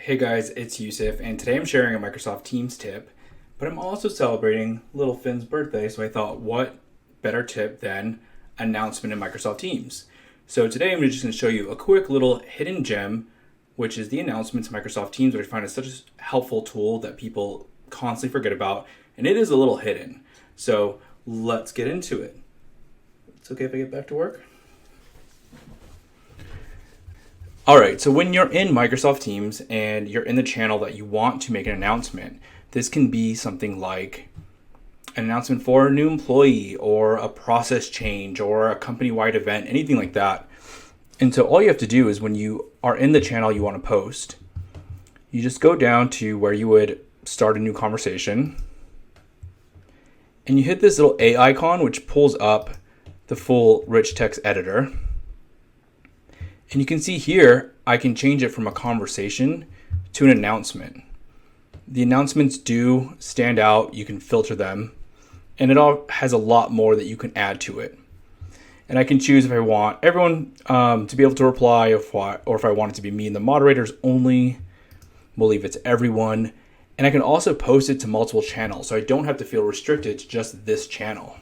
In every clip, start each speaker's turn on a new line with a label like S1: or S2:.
S1: Hey guys, it's Yusuf, and today I'm sharing a Microsoft Teams tip, but I'm also celebrating little Finn's birthday, so I thought, what better tip than announcement in Microsoft Teams? So today I'm just going to show you a quick little hidden gem, which is the announcements in Microsoft Teams, which I find is such a helpful tool that people constantly forget about, and it is a little hidden. So let's get into it. It's okay if I get back to work? All right, so when you're in Microsoft Teams and you're in the channel that you want to make an announcement, this can be something like an announcement for a new employee or a process change or a company-wide event, anything like that. And so all you have to do is when you are in the channel you want to post, you just go down to where you would start a new conversation and you hit this little A icon, which pulls up the full rich text editor. And you can see here, I can change it from a conversation to an announcement. The announcements do stand out. You can filter them. And it all has a lot more that you can add to it. And I can choose if I want everyone to be able to reply or if I want it to be me and the moderators only. We'll leave it to everyone. And I can also post it to multiple channels, so I don't have to feel restricted to just this channel.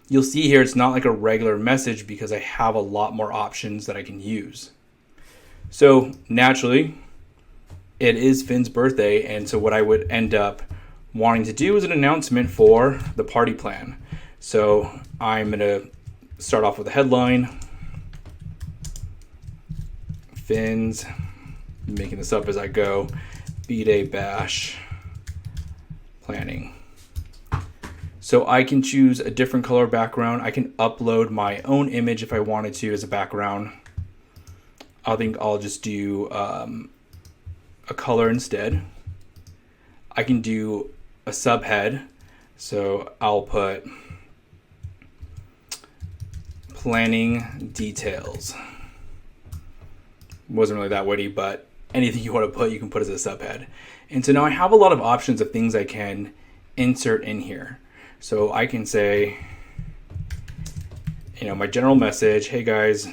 S1: You'll see here it's not like a regular message because I have a lot more options that I can use. So naturally, it is Finn's birthday, and so what I would end up wanting to do is an announcement for the party plan. So I'm going to start off with a headline. Finn's, making this up as I go, B-Day Bash planning. So I can choose a different color background. I can upload my own image if I wanted to as a background. I think I'll just do a color instead. I can do a subhead. So I'll put planning details. Wasn't really that witty, but anything you want to put, you can put as a subhead. And so now I have a lot of options of things I can insert in here. So I can say, my general message, hey guys,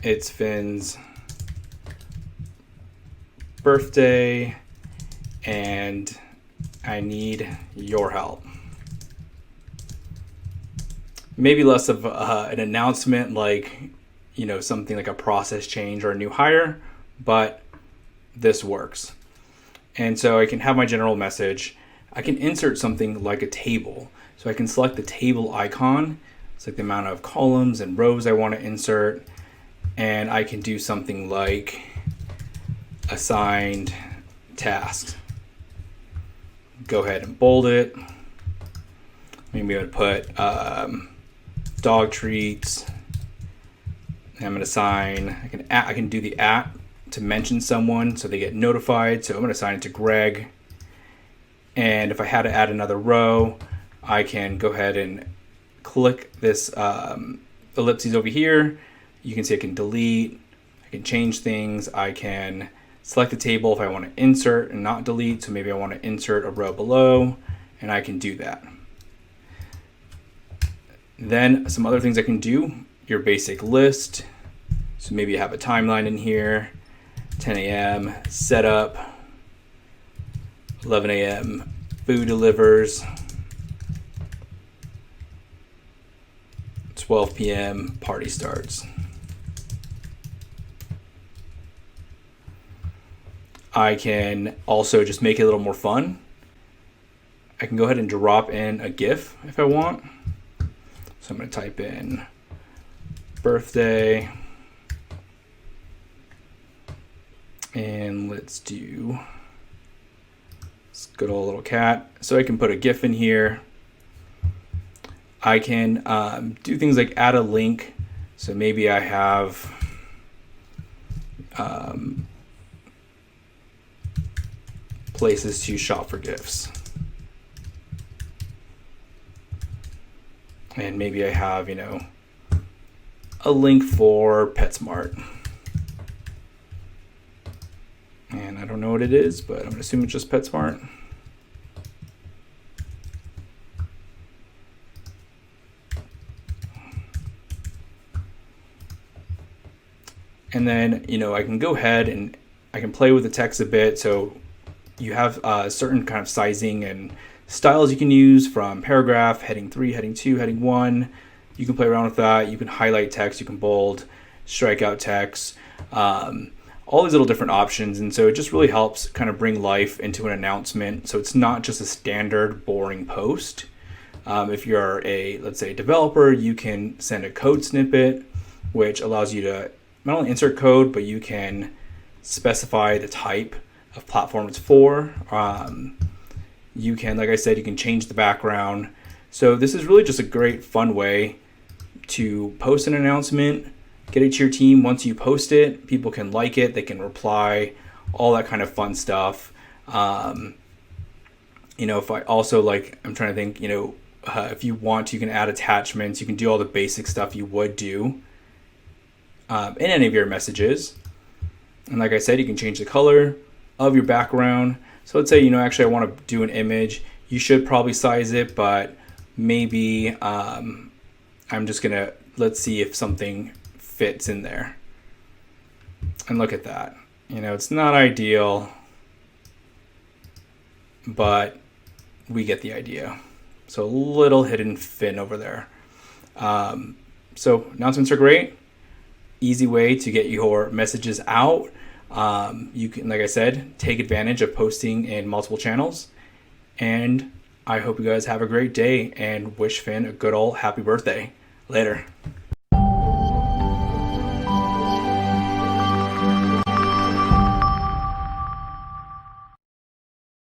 S1: it's Finn's birthday and I need your help. Maybe less of an announcement like, something like a process change or a new hire, but this works. And so I can have my general message. I can insert something like a table. So I can select the table icon. It's like the amount of columns and rows I want to insert. And I can do something like assigned tasks. Go ahead and bold it. Maybe I would put dog treats. I'm going to assign, I can do the @ to mention someone so they get notified. So I'm going to assign it to Greg. And if I had to add another row, I can go ahead and click this ellipses over here. You can see I can delete, I can change things, I can select the table if I want to insert and not delete. So maybe I want to insert a row below, and I can do that. Then some other things I can do, your basic list. So maybe you have a timeline in here, 10 a.m. setup, 11 a.m. food delivers, 12 p.m. party starts. I can also just make it a little more fun. I can go ahead and drop in a GIF if I want. So I'm going to type in birthday and let's do this good old little cat. So I can put a GIF in here. I can do things like add a link. So maybe I have places to shop for gifts. And maybe I have, a link for PetSmart. And I don't know what it is, but I'm going to assume it's just PetSmart. And then, I can go ahead and I can play with the text a bit. So you have certain kind of sizing and styles you can use, from paragraph, heading 3, heading 2, heading 1. You can play around with that. You can highlight text, you can bold, strike out text, all these little different options. And so it just really helps kind of bring life into an announcement. So it's not just a standard boring post. If you're let's say, developer, you can send a code snippet, which allows you to not only insert code, but you can specify the type of platform it's for. You can, like I said, you can change the background. So this is really just a great, fun way to post an announcement, get it to your team. Once you post it, people can like it, they can reply, all that kind of fun stuff. If I also I'm trying to think, if you want, you can add attachments, you can do all the basic stuff you would do in any of your messages. And like I said, you can change the color of your background. So let's say, actually I want to do an image. You should probably size it, but maybe I'm just going to, let's see if something fits in there. And look at that. It's not ideal, but we get the idea. So a little hidden fin over there. So announcements are great. Easy way to get your messages out. You can, like I said, take advantage of posting in multiple channels. And I hope you guys have a great day and wish Finn a good old happy birthday. Later.